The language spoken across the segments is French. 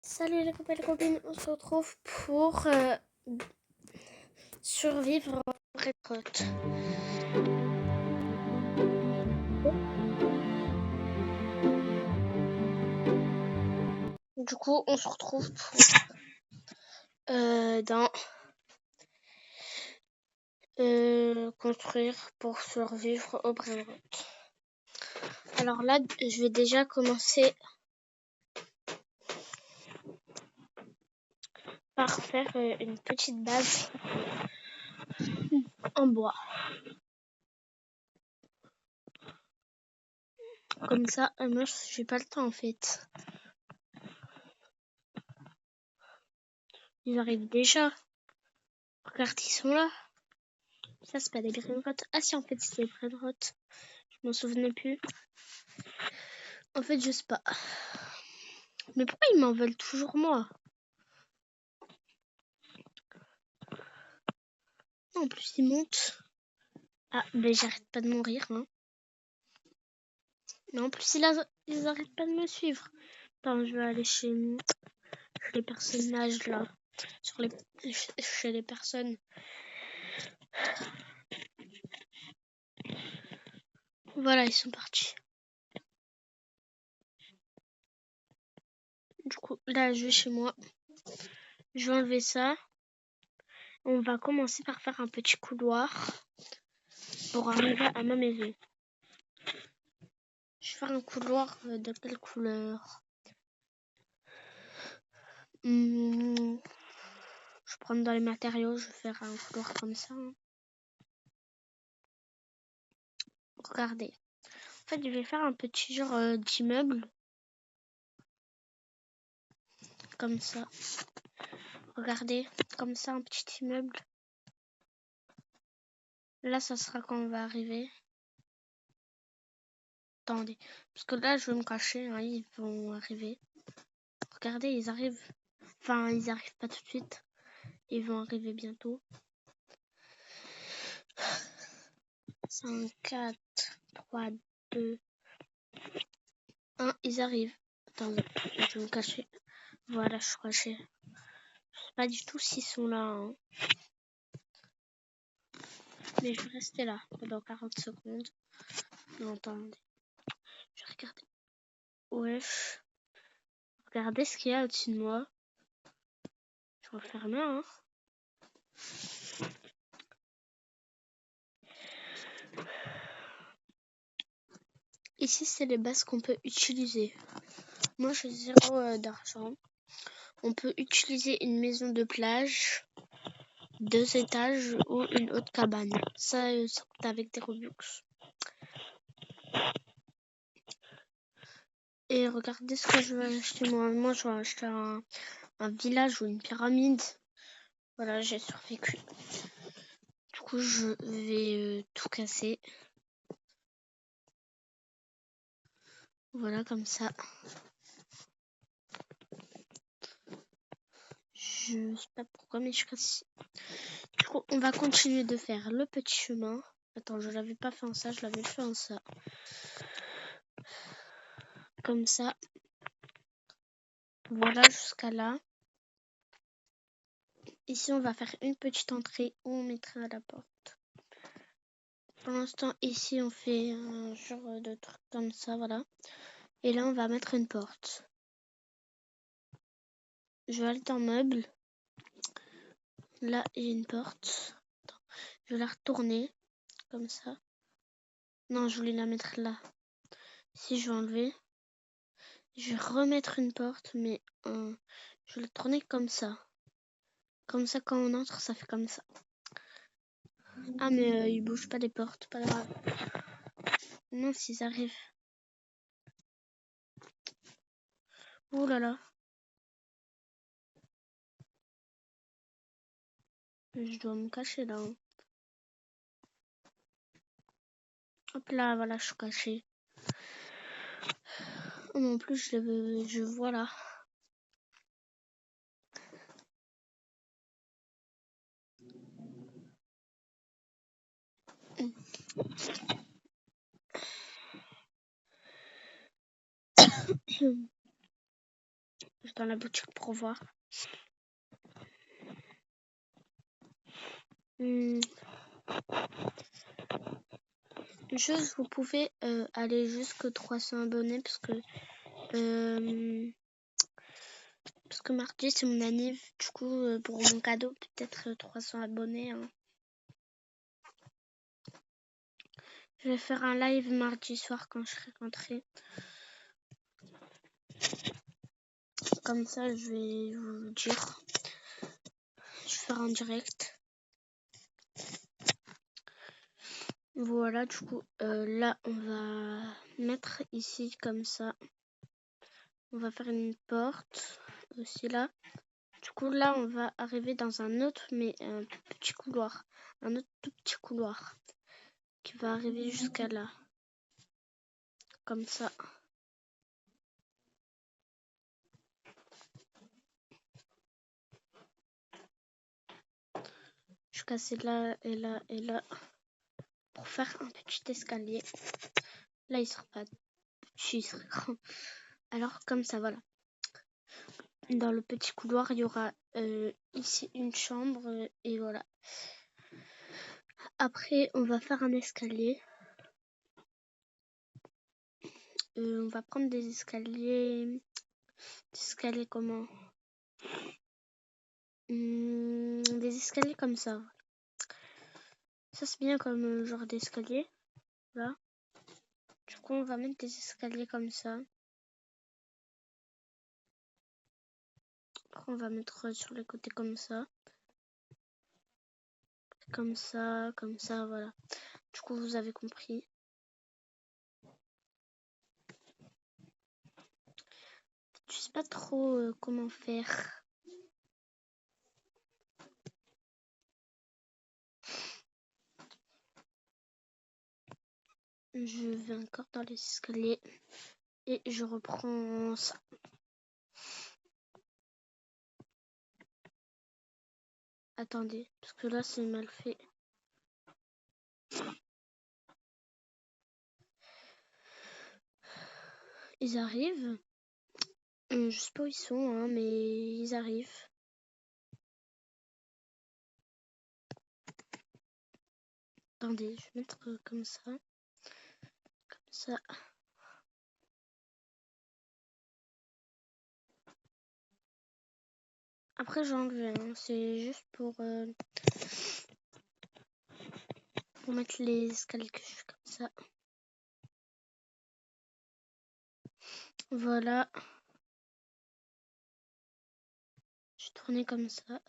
Salut les copains et les copines, on se retrouve pour survivre en récolte. Du coup, on se retrouve pour dans construire pour survivre au Brainrot. Alors là, je vais déjà commencer par faire une petite base en bois. Comme ça, moi, j'ai pas le temps en fait. Ils arrivent déjà. Regarde, ils sont là. Ça, c'est pas des Brainrot. Ah si, en fait, c'est des Brainrot. Je m'en souvenais plus. En fait, je sais pas. Mais pourquoi ils m'en veulent toujours moi? En plus, ils montent. Ah, ben j'arrête pas de mourir. Hein. Mais en plus, ils arrêtent pas de me suivre. Attends, je vais aller chez les personnages là. Chez les personnes. Voilà, ils sont partis. Du coup, là, je vais chez moi. Je vais enlever ça. On va commencer par faire un petit couloir pour arriver à ma maison. Je vais faire un couloir de quelle couleur? Je vais prendre dans les matériaux. Je vais faire un couloir comme ça. Regardez. En fait, je vais faire un petit genre d'immeuble. Comme ça. Regardez, comme ça, un petit immeuble. Là, ça sera quand on va arriver. Attendez, parce que là, je vais me cacher, hein, ils vont arriver. Regardez, ils arrivent. Enfin, ils arrivent pas tout de suite. Ils vont arriver bientôt. 5, 4, 3, 2, 1, ils arrivent. Attendez, je vais me cacher. Voilà, je suis cachée. Je sais pas du tout s'ils sont là. Hein. Mais je vais rester là pendant 40 secondes. Non, attendez. Je vais regarder. Wesh. Regardez ce qu'il y a au-dessus de moi. Je vais refermer, hein. Ici, c'est les bases qu'on peut utiliser. Moi, j'ai 0 d'argent. On peut utiliser une maison de plage, 2 étages ou une haute cabane. Ça coûte avec des Robux. Et regardez ce que je vais acheter moi. Moi, je vais acheter un village ou une pyramide. Voilà, j'ai survécu. Du coup, je vais tout casser. Voilà, comme ça. Je sais pas pourquoi, mais je casse. Du coup, on va continuer de faire le petit chemin. Attends, je l'avais pas fait en ça, je l'avais fait en ça. Comme ça. Voilà, jusqu'à là. Ici, on va faire une petite entrée où on mettra la porte. Pour l'instant, ici, on fait un genre de truc comme ça, voilà. Et là, on va mettre une porte. Je vais aller dans meuble. Là, j'ai une porte. Attends, je vais la retourner comme ça. Non, je voulais la mettre là. Si je vais enlever. Je vais remettre une porte, mais je vais la tourner comme ça. Comme ça, quand on entre, ça fait comme ça. Ah, mais ils bougent pas des portes, pas grave. Non, s'ils arrivent. Ouh là là. Je dois me cacher là. Hein. Hop là, voilà, je suis cachée. En plus, je vois là. Je dans la boutique pour voir. Juste, vous pouvez aller jusqu'à 300 abonnés parce que mardi c'est mon anniv. Du coup, pour mon cadeau, peut-être 300 abonnés. Hein. Je vais faire un live mardi soir quand je serai rentrée. Comme ça, je vais vous dire. Je vais faire en direct. Voilà, du coup, là, on va mettre ici comme ça. On va faire une porte aussi là. Du coup, là, on va arriver dans un autre, mais un petit couloir. Un autre tout petit couloir qui va arriver jusqu'à là. Comme ça. Je casse là et là et là. Pour faire un petit escalier. Là, il sera pas petit, il sera grand. Alors, comme ça, voilà. Dans le petit couloir, il y aura ici une chambre et voilà. Après, on va faire un escalier. On va prendre des escaliers. Des escaliers comment des escaliers comme ça. Ça, c'est bien comme genre d'escalier. Là. Du coup, on va mettre des escaliers comme ça. Après, on va mettre sur les côtés comme ça. Comme ça, voilà. Du coup, vous avez compris. Je sais pas trop comment faire. Je vais encore dans les escaliers. Et je reprends ça. Attendez, parce que là, c'est mal fait. Ils arrivent. Je sais pas où ils sont, hein, mais ils arrivent. Attendez, je vais mettre comme ça. Comme ça. Après, j'ai enlevé. Hein. C'est juste pour mettre les escaliers que je fais comme ça. Voilà. Je tournais comme ça.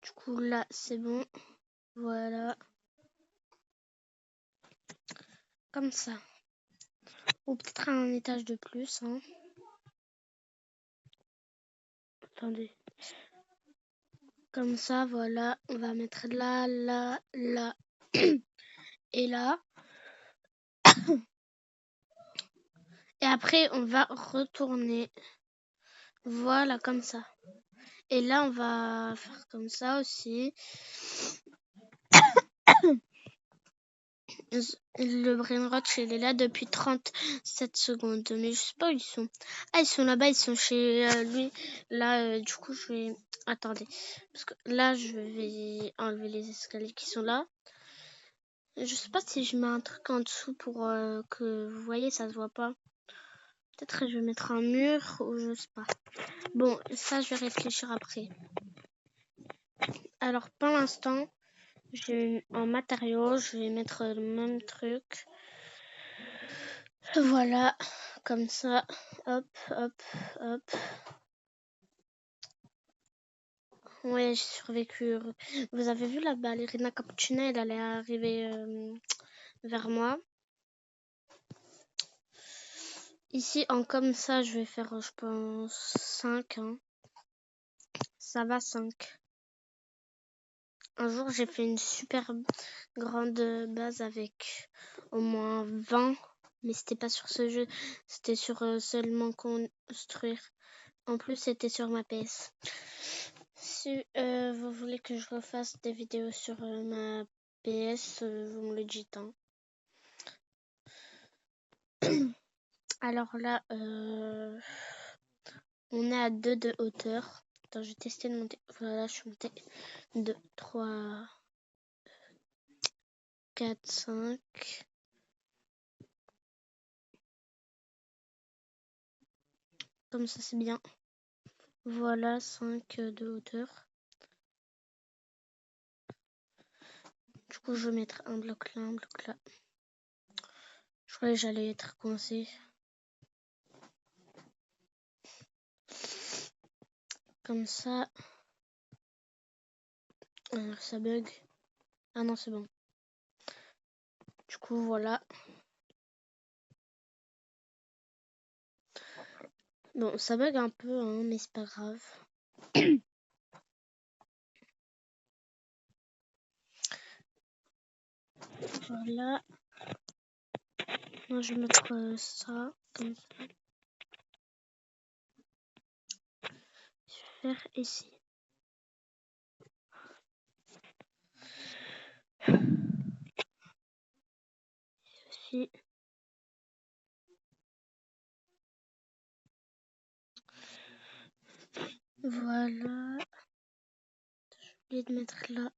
Du coup, là, c'est bon. Voilà. Comme ça. Ou peut-être un étage de plus. Hein. Attendez. Comme ça, voilà. On va mettre là, là, là et là. Et après, on va retourner. Voilà, comme ça. Et là, on va faire comme ça aussi. Le brainrot, il est là depuis 37 secondes. Mais je sais pas où ils sont. Ah, ils sont là-bas, ils sont chez lui. Là, du coup, je vais... Attendez. Parce que là, je vais enlever les escaliers qui sont là. Je sais pas si je mets un truc en dessous pour que vous voyez, ça se voit pas. Peut-être que je vais mettre un mur ou je sais pas. Bon, ça, je vais réfléchir après. Alors, pour l'instant, en matériaux, je vais mettre le même truc. Voilà, comme ça. Hop, hop, hop. Ouais, j'ai survécu. Vous avez vu la ballerina cappuccina, elle allait arriver vers moi. Ici, en comme ça, je vais faire, je pense, 5. Hein. Ça va, 5. Un jour, j'ai fait une super grande base avec au moins 20. Mais c'était pas sur ce jeu. C'était sur seulement construire. En plus, c'était sur ma PS. Si vous voulez que je refasse des vidéos sur ma PS, vous me le dites. Hein. Alors là, On est à 2 de hauteur. Attends, je vais tester de monter. Voilà, je suis montée. 2, 3, 4, 5. Comme ça, c'est bien. Voilà, 5 de hauteur. Du coup, je vais mettre un bloc là, un bloc là. Je croyais que j'allais être coincée. Comme ça. Alors, ça bug. Ah non, c'est bon. Du coup, voilà. Bon, ça bug un peu, hein, mais c'est pas grave. Voilà. Moi, je vais mettre ça, comme ça. Je vais faire ici. Ici. Voilà. J'ai oublié de mettre là.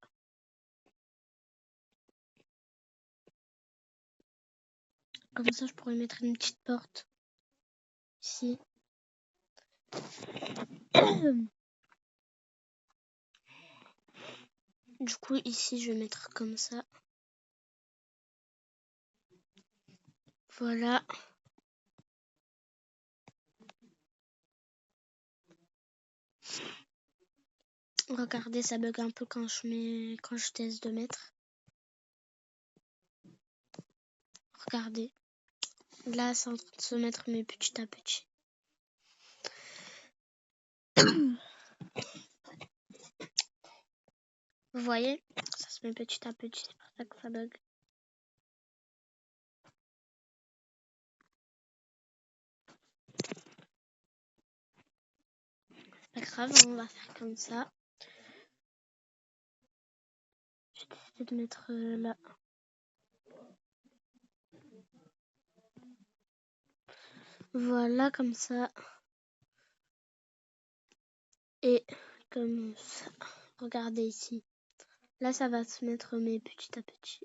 Comme ça, je pourrais mettre une petite porte. Ici. Du coup, ici, je vais mettre comme ça. Voilà. Regardez, ça bug un peu quand je teste de mettre. Regardez. Là, c'est en train de se mettre, mais petit à petit. Vous voyez, ça se met petit à petit, c'est pour ça que ça bug. C'est pas grave, on va faire comme ça. Je vais essayer de mettre là. Voilà, comme ça. Et comme ça. Regardez ici. Là, ça va se mettre, mais petit à petit.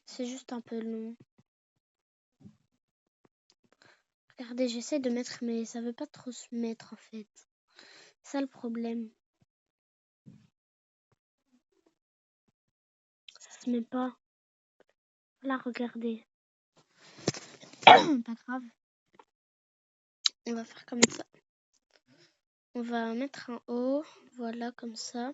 C'est juste un peu long. Regardez, j'essaie de mettre, mais ça veut pas trop se mettre en fait. C'est ça le problème. Ça se met pas. Là, regardez. Pas grave. On va faire comme ça. On va mettre un haut. Voilà, comme ça.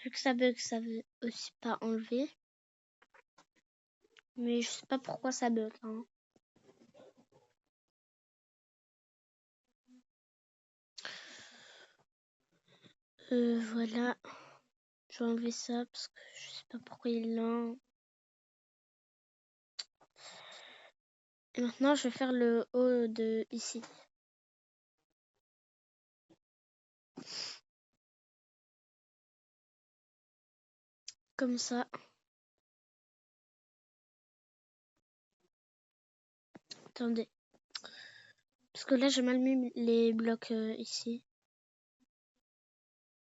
Vu que ça bug, ça veut aussi pas enlever. Mais je sais pas pourquoi ça bug. Hein. Voilà. Je vais enlever ça parce que je sais pas pourquoi il est là. Et maintenant, je vais faire le haut de ici. Comme ça. Attendez. Parce que là, j'ai mal mis les blocs ici.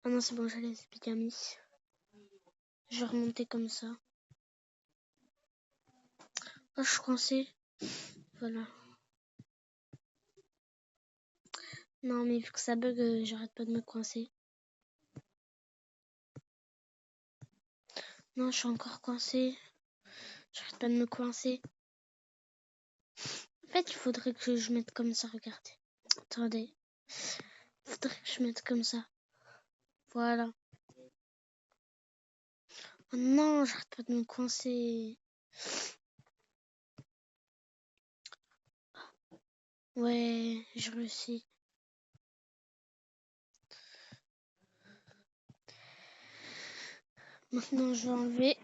Ah non, c'est bon, j'ai les ai bien mis. Je vais remonter comme ça. Oh, je suis coincée. Voilà. Non, mais vu que ça bug, j'arrête pas de me coincer. Non, je suis encore coincée. J'arrête pas de me coincer. En fait, il faudrait que je mette comme ça, regardez. Attendez. Il faudrait que je mette comme ça. Voilà. Oh non, j'arrête pas de me coincer. Ouais, je réussis. Maintenant, je vais enlever.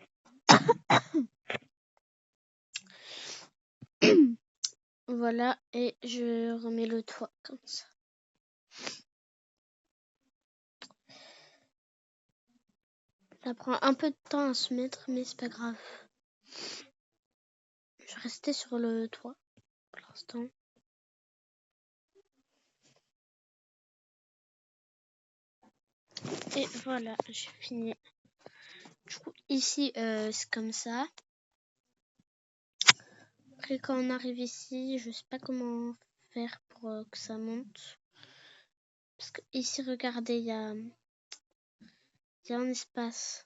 Voilà, et je remets le toit comme ça. Ça prend un peu de temps à se mettre, mais c'est pas grave. Je vais rester sur le toit pour l'instant. Et voilà, j'ai fini. Du coup, ici, c'est comme ça. Après, quand on arrive ici, je sais pas comment faire pour que ça monte. Parce que ici, regardez, il y a un espace.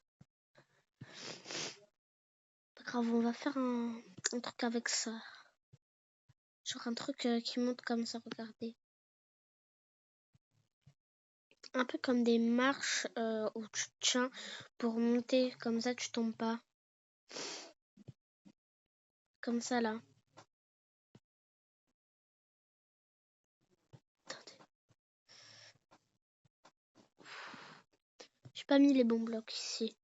Pas grave, on va faire un truc avec ça. Genre un truc qui monte comme ça, regardez. Un peu comme des marches où tu tiens pour monter, comme ça tu tombes pas. Comme ça là. Attendez. J'ai pas mis les bons blocs ici.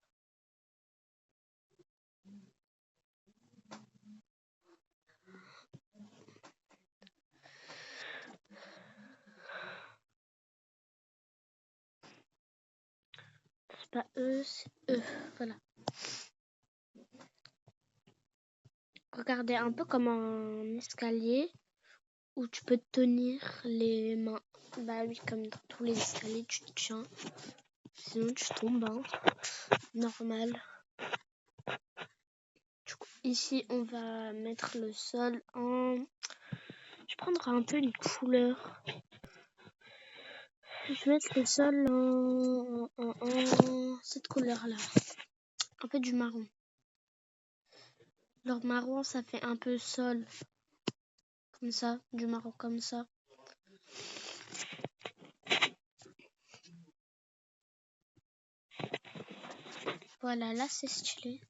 C'est pas eux, c'est eux. Voilà. Regardez, un peu comme un escalier où tu peux tenir les mains. Bah oui, comme dans tous les escaliers, tu te tiens. Sinon, tu tombes, hein. Normal. Du coup, ici, on va mettre le sol en... Je vais prendre un peu une couleur. Je vais mettre le sol en cette couleur-là. Un peu du marron. Alors, marron, ça fait un peu sol. Comme ça, du marron comme ça. Voilà, là, c'est stylé.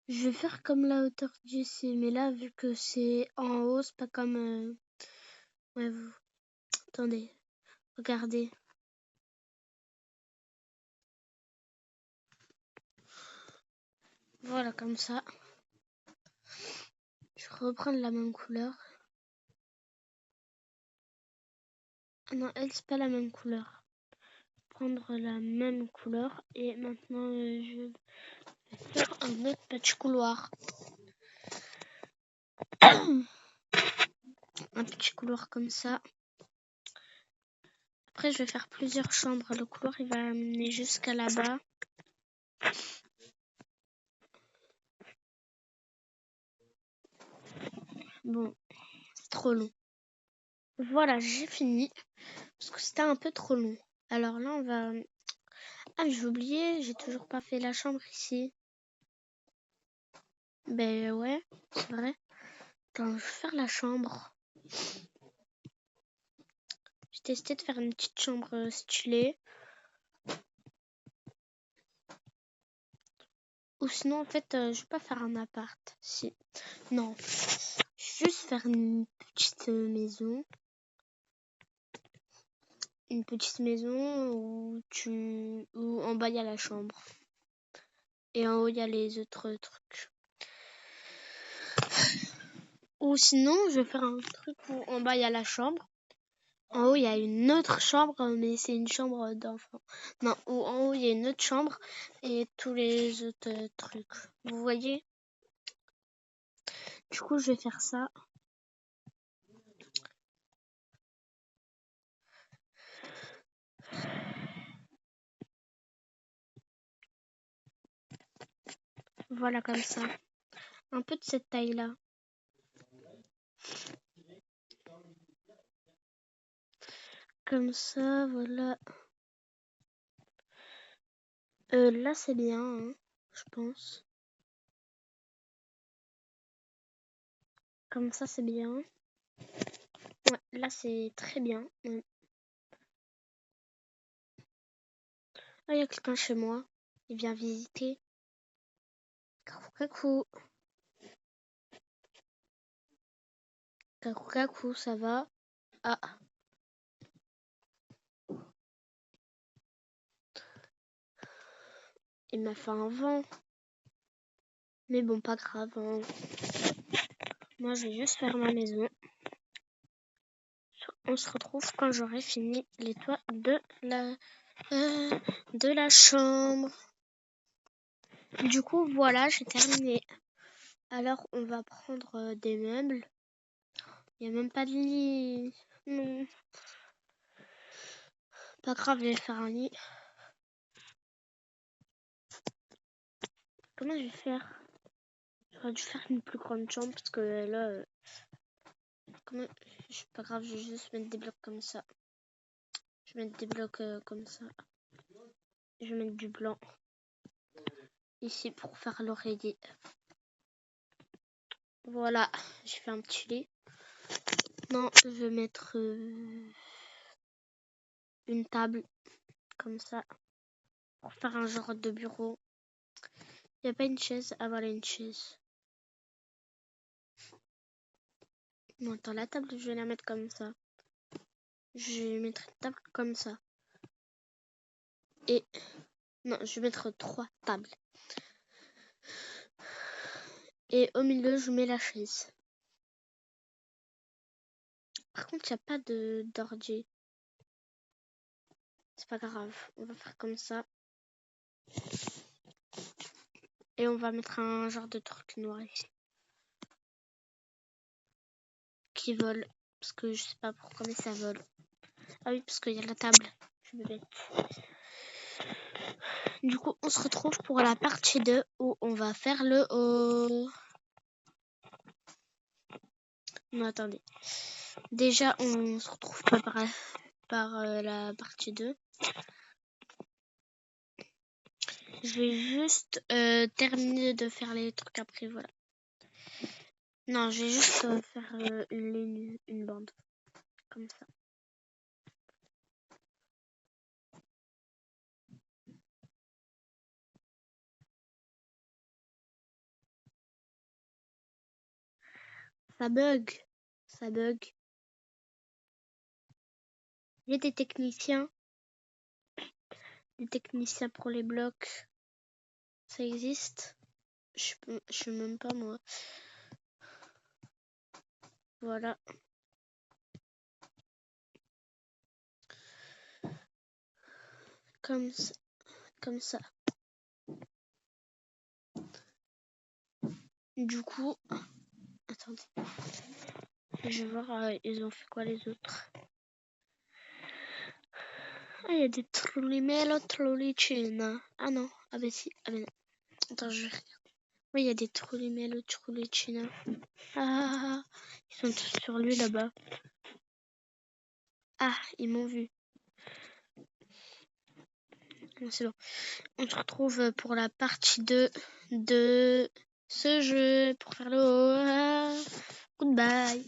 Je vais faire comme la hauteur d'ici, mais là, vu que c'est en haut, c'est pas comme... Ouais, vous... Attendez, regardez. Voilà, comme ça. Je vais reprendre la même couleur. Ah non, elle, c'est pas la même couleur. Prendre la même couleur. Et maintenant, je vais faire un autre petit couloir. Un petit couloir comme ça. Après, je vais faire plusieurs chambres. Le couloir, il va amener jusqu'à là-bas. Bon, c'est trop long. Voilà, j'ai fini. Parce que c'était un peu trop long. Alors là, on va... Ah, j'ai oublié, j'ai toujours pas fait la chambre ici. Ben ouais, c'est vrai. Attends, je vais faire la chambre. J'ai testé de faire une petite chambre stylée. Ou sinon, en fait, je vais pas faire un appart. Si. Non. Juste faire une petite maison. Une petite maison où en bas il y a la chambre. Et en haut il y a les autres trucs. Ou sinon, je vais faire un truc où en bas il y a la chambre. En haut il y a une autre chambre, mais c'est une chambre d'enfant. Non, ou en haut il y a une autre chambre et tous les autres trucs. Vous voyez? Du coup, je vais faire ça. Voilà, comme ça. Un peu de cette taille-là. Comme ça, voilà. Là, c'est bien, hein, je pense. Comme ça, c'est bien. Ouais, là, c'est très bien. Ouais. Ah, il y a quelqu'un chez moi. Il vient visiter. Coucou. Coucou, ça va? Ah. Il m'a fait un vent. Mais bon, pas grave. Hein. Moi, je vais juste faire ma maison. On se retrouve quand j'aurai fini les toits de la chambre. Du coup, voilà, j'ai terminé. Alors, on va prendre des meubles. Il n'y a même pas de lit. Non. Pas grave, je vais faire un lit. Comment je vais faire? J'aurais dû faire une plus grande chambre parce que là... comment... C'est pas grave, je vais juste mettre des blocs comme ça. Je vais mettre des blocs comme ça. Je vais mettre du blanc. Ici pour faire l'oreiller. Voilà, j'ai fait un petit lit. Non, je vais mettre une table comme ça pour faire un genre de bureau. Il n'y a pas une chaise? Ah voilà une chaise. Non, attends, la table, je vais la mettre comme ça. Je vais mettre une table comme ça. Et non, je vais mettre 3 tables. Et au milieu, je mets la chaise. Par contre, il n'y a pas d'ordi. C'est pas grave, on va faire comme ça. Et on va mettre un genre de truc noir ici. Qui vole. Parce que je sais pas pourquoi, mais ça vole. Ah oui, parce qu'il y a la table. Je suis bête. Du coup, on se retrouve pour la partie 2 où on va faire le haut. Non, attendez. Déjà, on se retrouve pas par la partie 2. Je vais juste terminer de faire les trucs après, voilà. Non, je vais juste faire une bande. Comme ça. Ça bug. Ça bug. Il y a des techniciens. Des techniciens pour les blocs. Ça existe. Je sais même pas moi. Voilà. Comme ça. Comme ça. Du coup, attendez. Je vais voir, ils ont fait quoi les autres. Ah, il y a des trullimello trullicina. Ah non, ah ben si, ah ben non. Attends, je regarde. Oui, il y a des trullimello trullicina. Ah, ils sont tous sur lui là-bas. Ah, ils m'ont vu. Bon, c'est bon. On se retrouve pour la partie 2 de ce jeu pour faire le haut. Goodbye.